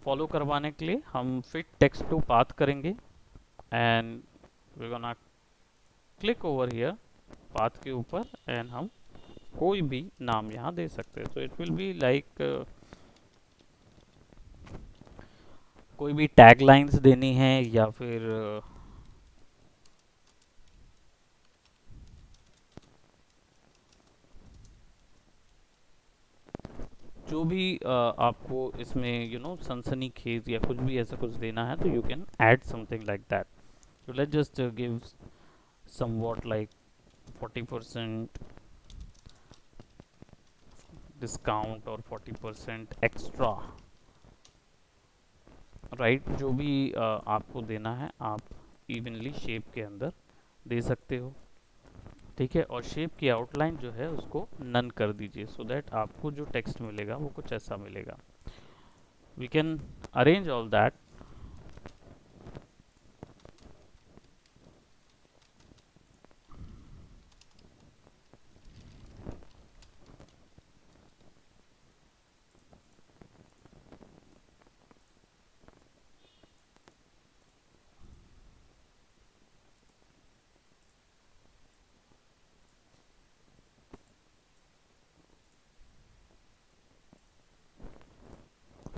Follow करवाने के लिए हम फिट टेक्स्ट टू पाथ करेंगे and we gonna click over here path के ऊपर एंड हम कोई भी नाम यहाँ दे सकते हैं। So it will be like कोई भी टैग लाइन्स देनी है या फिर जो भी आपको इसमें सनसनी खेज या कुछ भी ऐसा कुछ देना है तो you can add something like that. So let's just give somewhat like 40% discount or 40% extra, right जो भी आपको देना है आप इवनली शेप के अंदर दे सकते हो। ठीक है, और शेप की आउटलाइन जो है उसको नन कर दीजिए सो दैट आपको जो टेक्स्ट मिलेगा वो कुछ ऐसा मिलेगा। We can arrange all that.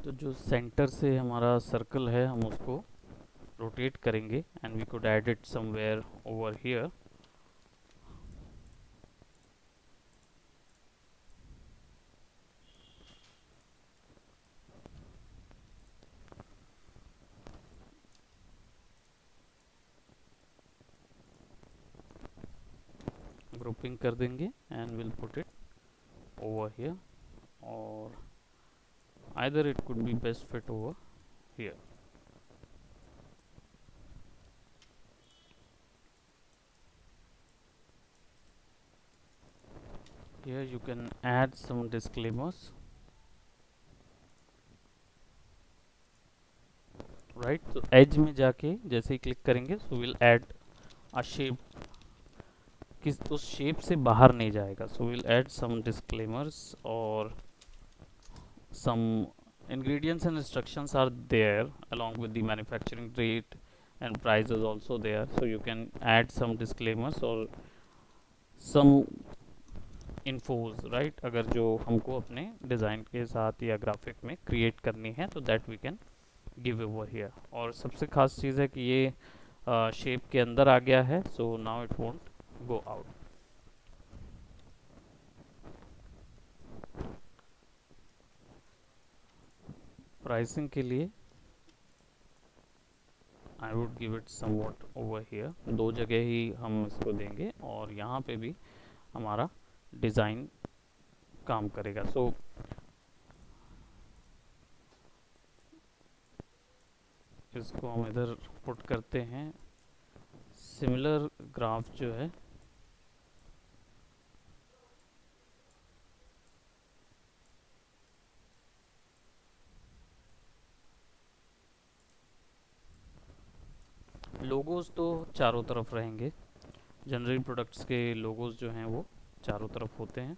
तो जो सेंटर से हमारा सर्कल है हम उसको रोटेट करेंगे and we could add it somewhere over here. Grouping कर देंगे and will put it over here, or either it could be best fit over here. Here you can add some disclaimers, right? So edge में जाके जैसे ही click करेंगे so we'll add a shape, किस उस shape से बाहर नहीं जाएगा। so we'll add some disclaimers or some ingredients and instructions are there along with the manufacturing date and price is also there, so you can add some disclaimers or some इन्फोज, right अगर जो हमको अपने design के साथ या graphic में create करनी है तो that we can give over here. और सबसे खास चीज़ है कि ये शेप के अंदर आ गया है so now it won't go out. Pricing के लिए I would give it somewhat over here, दो जगह ही हम इसको देंगे और यहाँ पे भी हमारा डिज़ाइन काम करेगा। सो इसको हम इधर पुट करते हैं। सिमिलर ग्राफ जो है लोगोज तो चारों तरफ रहेंगे, जनरल प्रोडक्ट्स के लोगोज जो हैं वो चारों तरफ होते हैं।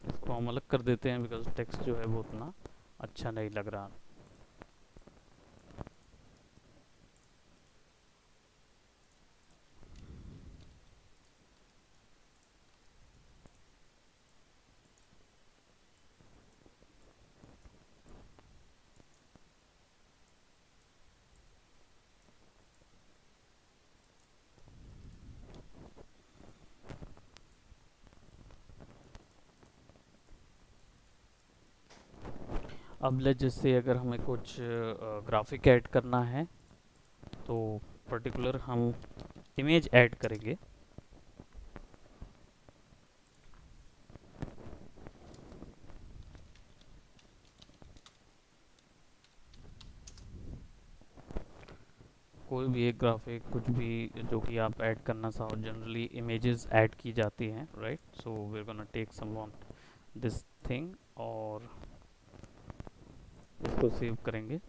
इसको हम अलग कर देते हैं बिकॉज टेक्स्ट जो है वो उतना अच्छा नहीं लग रहा। अब ले जैसे अगर हमें कुछ ग्राफिक ऐड करना है तो पर्टिकुलर हम इमेज ऐड करेंगे। कोई भी एक ग्राफिक कुछ भी जो कि आप ऐड करना चाहो, जनरली इमेजेस ऐड की जाती हैं, right. So we are gonna take some one this thing और इसको सेव करेंगे।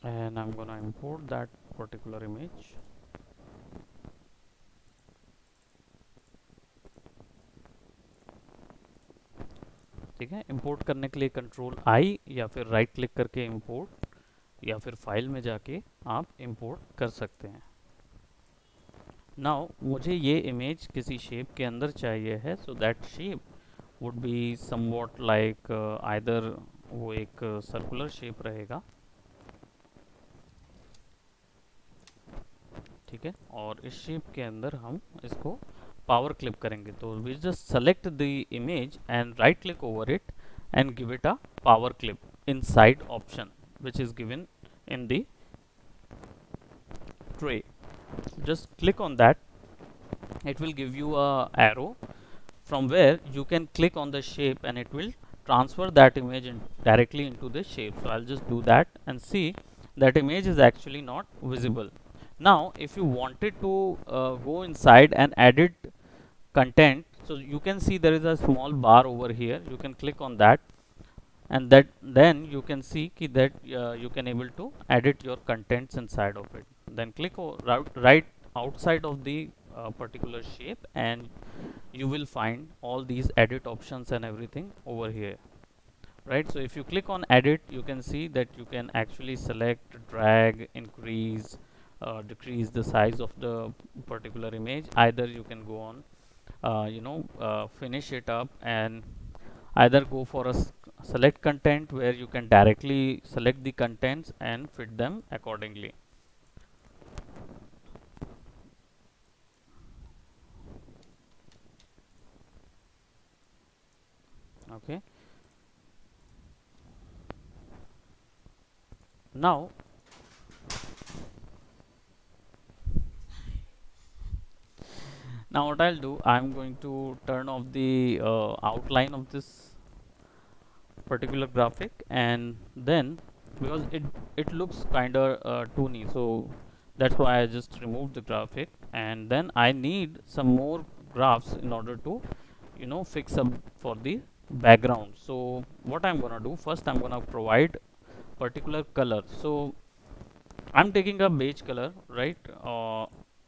and I'm gonna import that particular image। ठीक है, इंपोर्ट करने के लिए कंट्रोल आई या फिर राइट क्लिक करके इंपोर्ट या फिर फाइल में जाके आप इंपोर्ट कर सकते हैं। नाउ मुझे ये इमेज किसी शेप के अंदर चाहिए है, so that shape would be somewhat like either वो एक सर्कुलर शेप रहेगा, ठीक है। और इस शेप के अंदर हम इसको पावर क्लिप करेंगे, तो we just select the image and right click over it and give it a power clip inside option which is given in the tray। just click on that, it will give you a arrow from where you can click on the shape and it will transfer that image directly into the shape। so I'll just do that and see that image is actually not visible। now if you wanted to go inside and edit content, so you can see there is a small bar over here, you can click on that and that then you can see that you can able to edit your contents inside of it। then click right outside of the particular shape and you will find all these edit options and everything over here, right। so if you click on edit, you can see that you can actually select, drag, increase, decrease the size of the particular image, either you can go on finish it up and either go for a select content where you can directly select the contents and fit them accordingly। okay, now what I'll do, I'm going to turn off the outline of this particular graphic, and then because it looks kind of toony, so that's why I just removed the graphic, and then I need some more graphs in order to fix up for the background। so what I'm gonna do, first I'm gonna provide particular color, so I'm taking a beige color, right,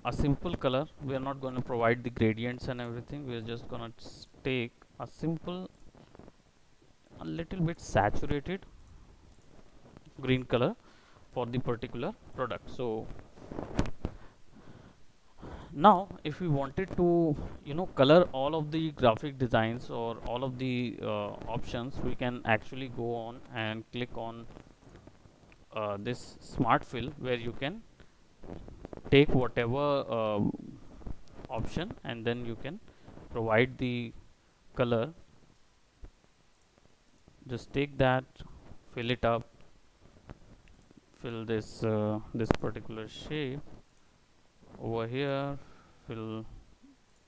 a simple color, we are not going to provide the gradients and everything, we are just gonna take a simple, a little bit saturated green color for the particular product। so now if we wanted to color all of the graphic designs or all of the options, we can actually go on and click on this smart fill where you can take whatever option and then you can provide the color, just take that, fill it up, fill this particular shape over here, fill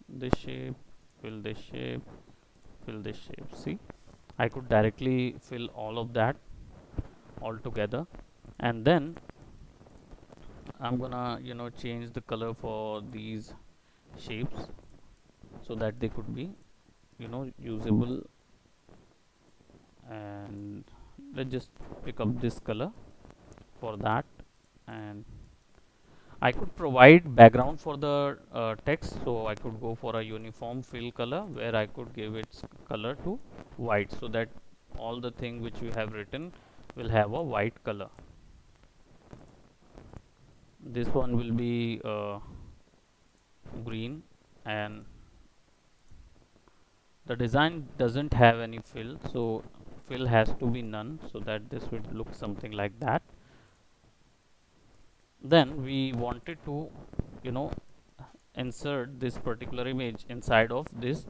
this shape, fill this shape, fill this shape, see I could directly fill all of that all together, and then I'm gonna change the color for these shapes so that they could be usable, and let's just pick up this color for that, and I could provide background for the text, so I could go for a uniform fill color where I could give its color to white so that all the thing which you have written will have a white color। this one will be green, and the design doesn't have any fill, so fill has to be none so that this would look something like that। then we wanted to, you know, insert this particular image inside of this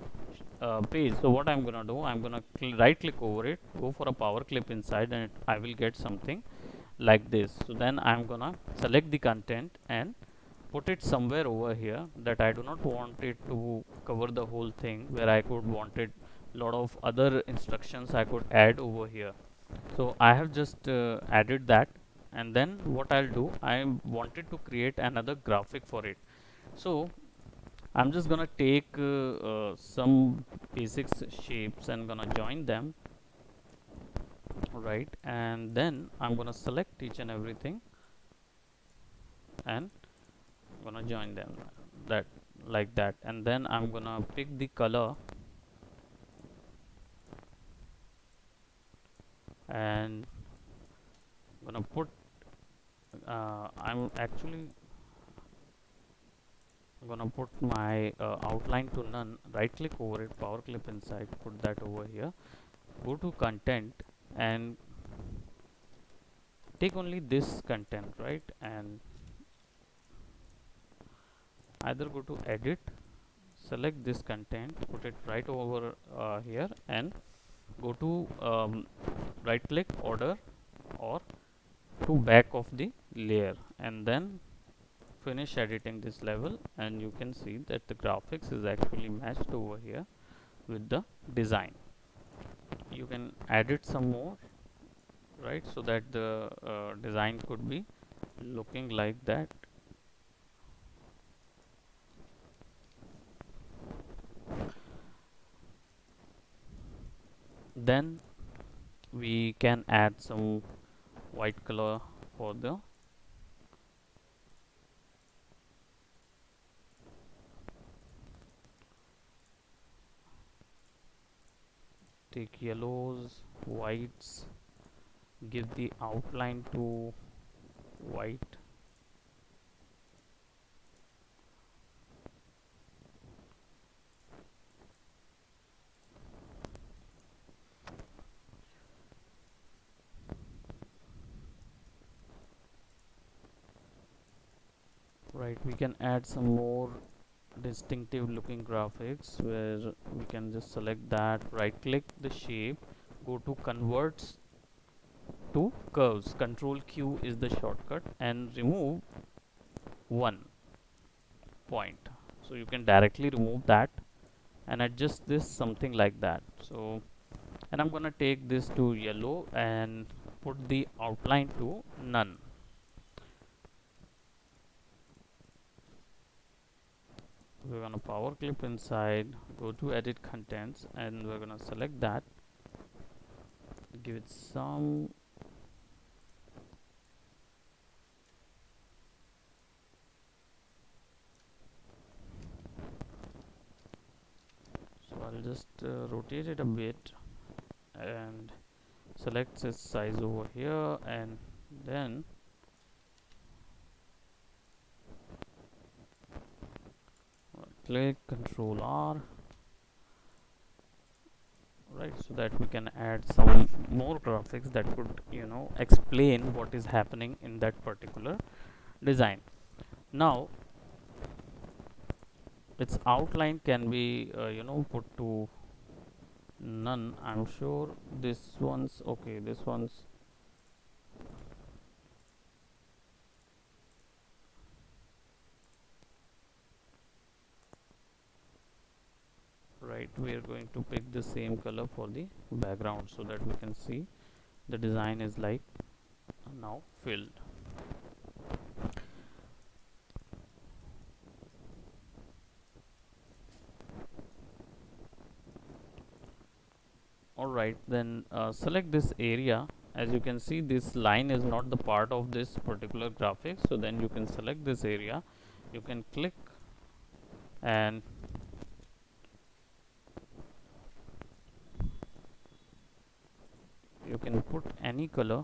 page. So what I'm gonna do, I'm gonna right click over it, go for a power clip inside, and I will get something like this. So then I'm gonna select the content and put it somewhere over here, that I do not want it to cover the whole thing, where I could wanted lot of other instructions I could add over here. So I have just added that, and then what I'll do, I wanted to create another graphic for it. So I'm just gonna take some basic shapes and gonna join them, right? And then I'm gonna select each and everything and gonna join them, that like that. And then I'm gonna pick the color and gonna put I'm actually gonna put my outline to none, right click over it, power clip inside, put that over here, go to content and take only this content, right? And either go to edit, select this content, put it right over here, and go to right click order or to back of the layer, and then finish editing this level, and you can see that the graphics is actually matched over here with the design. You can edit some more, right, so that the design could be looking like that. Then we can add some white color for the take yellows, whites, give the outline to white, right. We can add some more distinctive looking graphics, where we can just select that, right click the shape, go to converts to curves, control Q is the shortcut, and remove one point. So you can directly remove that and adjust this something like that. So, and I'm gonna take this to yellow and put the outline to none. We're gonna power clip inside, go to edit contents, and we're gonna select that, give it some, so I'll just rotate it a bit and select its size over here, and then click Control R, right, so that we can add some more graphics that could, you know, explain what is happening in that particular design. Now its outline can be you know, put to none. I'm sure this one's okay, this one's right. We are going to pick the same color for the background, so that we can see the design is like now filled. Alright, then select this area. As you can see, this line is not the part of this particular graphic, so then you can select this area, you can click and you can put any color.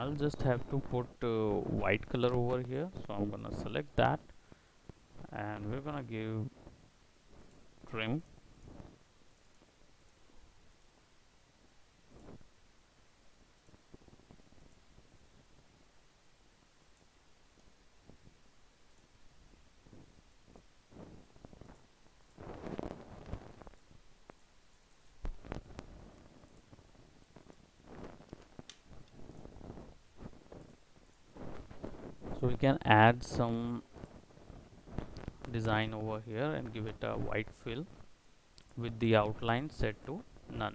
I'll just have to put white color over here, so I'm gonna select that, and we're gonna give trim. So we can add some design over here and give it a white fill with the outline set to none.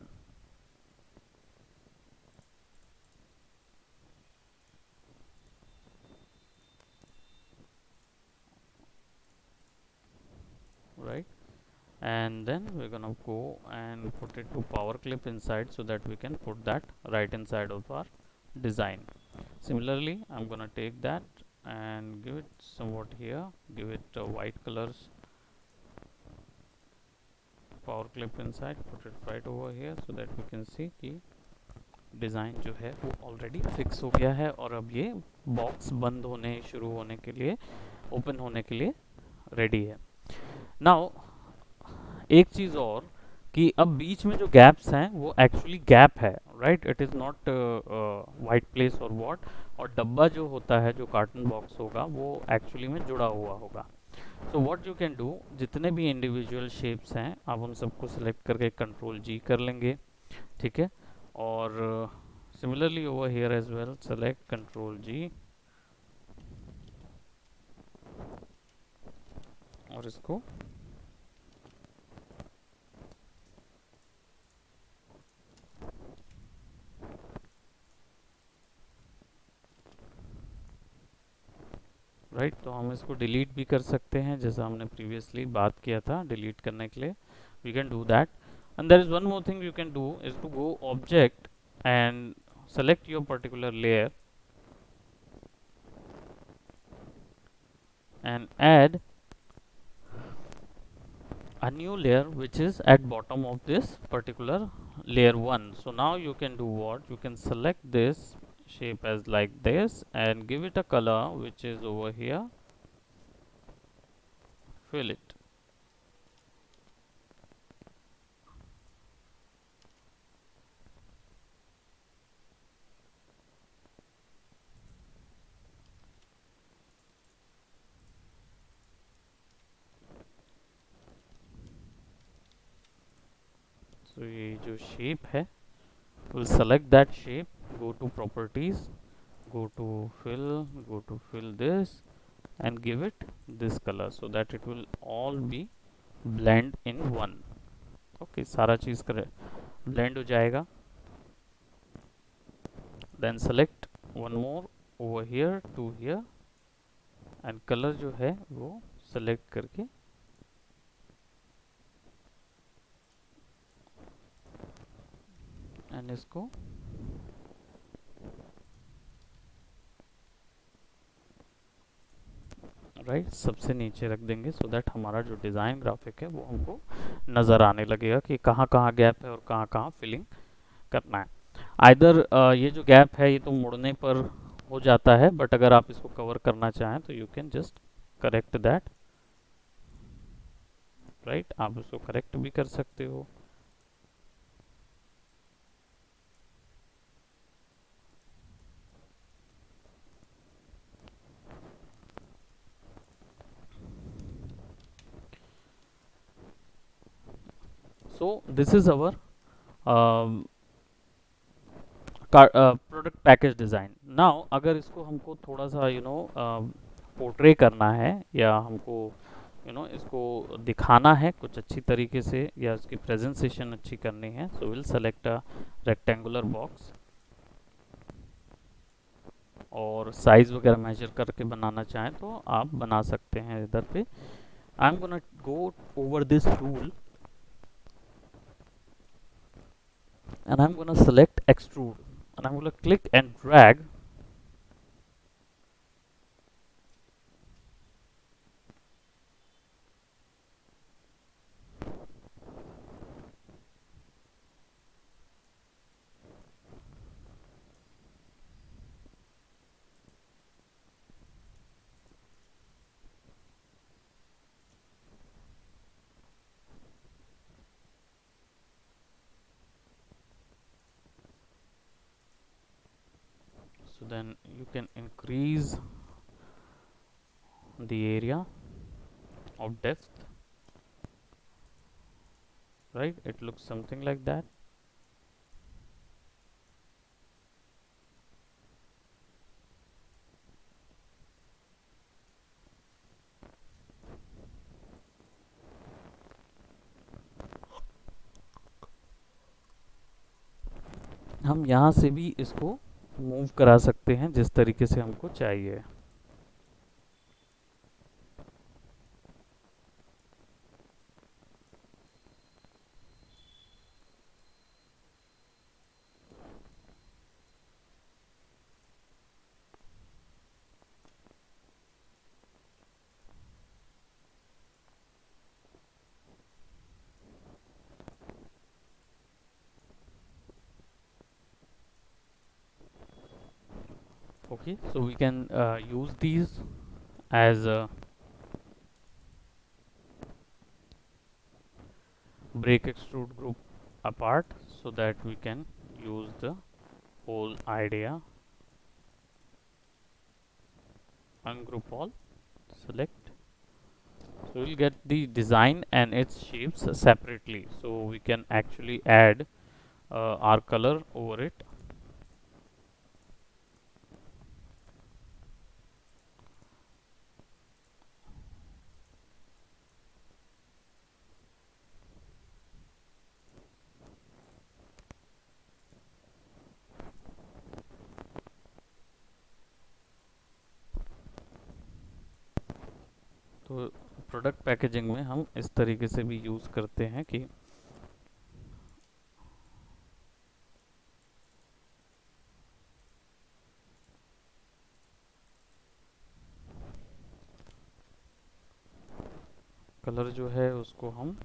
Right, and then we're gonna go and put it to power clip inside so that we can put that right inside of our design. Similarly, I'm gonna take that and give it somewhat here, give it white colors, power clip inside, put it right over here so that we can see कि design जो है वो already fix हो गया है और अब ये बॉक्स बंद होने शुरू होने के लिए, ओपन होने के लिए रेडी है. नाउ एक चीज़ और कि अब बीच में जो गैप्स हैं वो एक्चुअली गैप है, right, it is not white place और वॉट, और डब्बा जो होता है, जो कार्टन बॉक्स होगा, वो एक्चुअली में जुड़ा हुआ होगा. So what you can do, जितने भी इंडिविजुअल शेप्स हैं आप उन सबको सिलेक्ट करके कंट्रोल जी कर लेंगे, ठीक है, और similarly over here as well select control G और इसको राइट, तो हम इसको डिलीट भी कर सकते हैं जैसा हमने प्रीवियसली बात किया था डिलीट करने के लिए. We can do that. And there is one more thing you can do is to go object and select your particular layer and add a new layer which is at bottom of this particular layer 1. So now you can do what, you can select this shape as like this and give it a color which is over here, fill it. So ये जो shape है, we'll select that shape, go to properties, go to fill this and give it this color so that it will all be blend in one. Okay, सारा चीज़ करे blend हो जाएगा. Then select one more over here to here and color जो है वो select करके and इसको right सबसे नीचे रख देंगे सो दैट हमारा जो डिज़ाइन ग्राफिक है वो हमको नज़र आने लगेगा कि कहाँ कहाँ गैप है और कहाँ कहाँ फिलिंग करना है. आइदर ये जो गैप है ये तो मुड़ने पर हो जाता है, बट अगर आप इसको कवर करना चाहें तो you can just correct that, right, आप इसको करेक्ट भी कर सकते हो. So this is our product package design. Now अगर इसको हमको थोड़ा सा पोर्ट्रे करना है या हमको इसको दिखाना है कुछ अच्छी तरीके से या इसकी प्रेजेंटेशन अच्छी करनी है, so will select a rectangular box और साइज़ वगैरह मेजर करके बनाना चाहें तो आप बना सकते हैं इधर पे. I am gonna go over this tool and I'm gonna select extrude and I'm gonna click and drag So then you can increase the area of depth, right? It looks something like that. हम यहाँ से भी इसको move करा सकते हैं जिस तरीके से हमको चाहिए. Okay, so we can use these as a break extrude group apart, so that we can use the whole idea. Ungroup all, select. So we'll get the design and its shapes separately, so we can actually add our color over it. तो product packaging में हम इस तरीके से भी use करते हैं कि कलर जो है उसको हम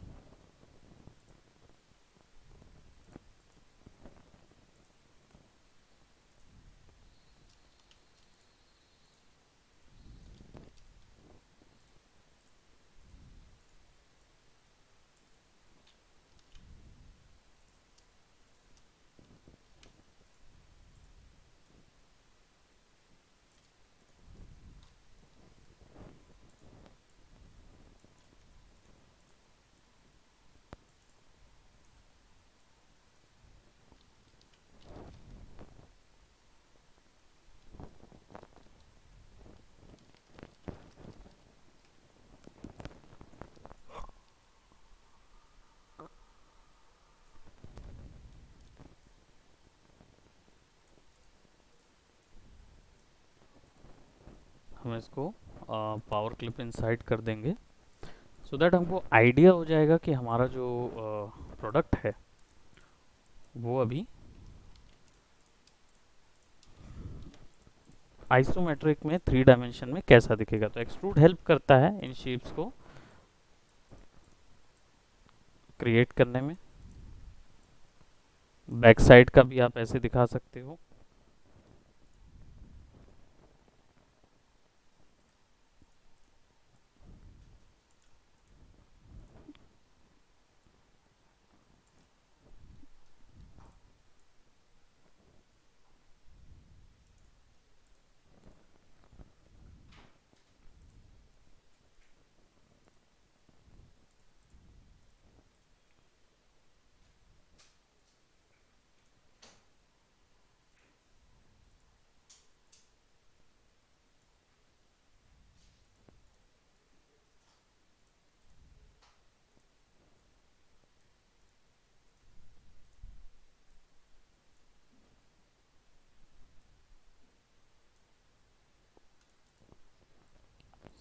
इसको पावर क्लिप इनसाइड कर देंगे, सो दैट हमको आइडिया हो जाएगा कि हमारा जो प्रोडक्ट है वो अभी आइसोमेट्रिक में 3 डायमेंशन में कैसा दिखेगा. तो एक्सट्रूड हेल्प करता है इन शेप्स को क्रिएट करने में. बैक साइड का भी आप ऐसे दिखा सकते हो.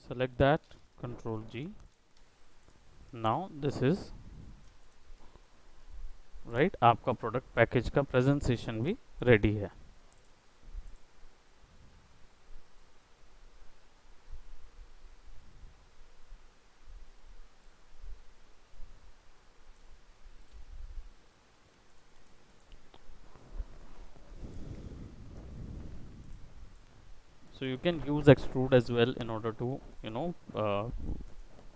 Select that, Control G. Now this is right, आपका प्रोडक्ट पैकेज का प्रेजेंटेशन भी रेडी है. So you can use extrude as well in order to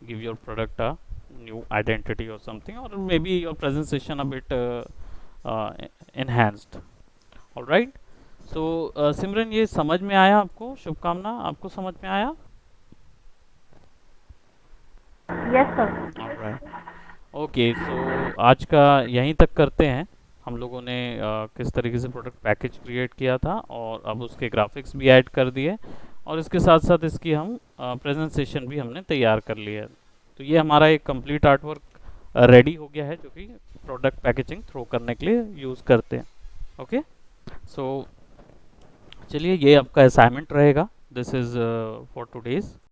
give your product a new identity or something, or maybe your presentation a bit enhanced. All right, सो सिमरन, ये समझ में आया आपको? शुभकामना, आपको समझ में आया? Yes sir. Alright, okay. So आज का यहीं तक करते हैं। हम लोगों ने किस तरीके से प्रोडक्ट पैकेज क्रिएट किया था और अब उसके ग्राफिक्स भी ऐड कर दिए, और इसके साथ साथ इसकी हम प्रेजेंटेशन भी हमने तैयार कर लिया है। तो ये हमारा एक कंप्लीट आर्ट वर्क रेडी हो गया है, जो कि प्रोडक्ट पैकेजिंग थ्रो करने के लिए यूज़ करते हैं। ओके, सो चलिए, ये आपका असाइनमेंट रहेगा। This is for today's.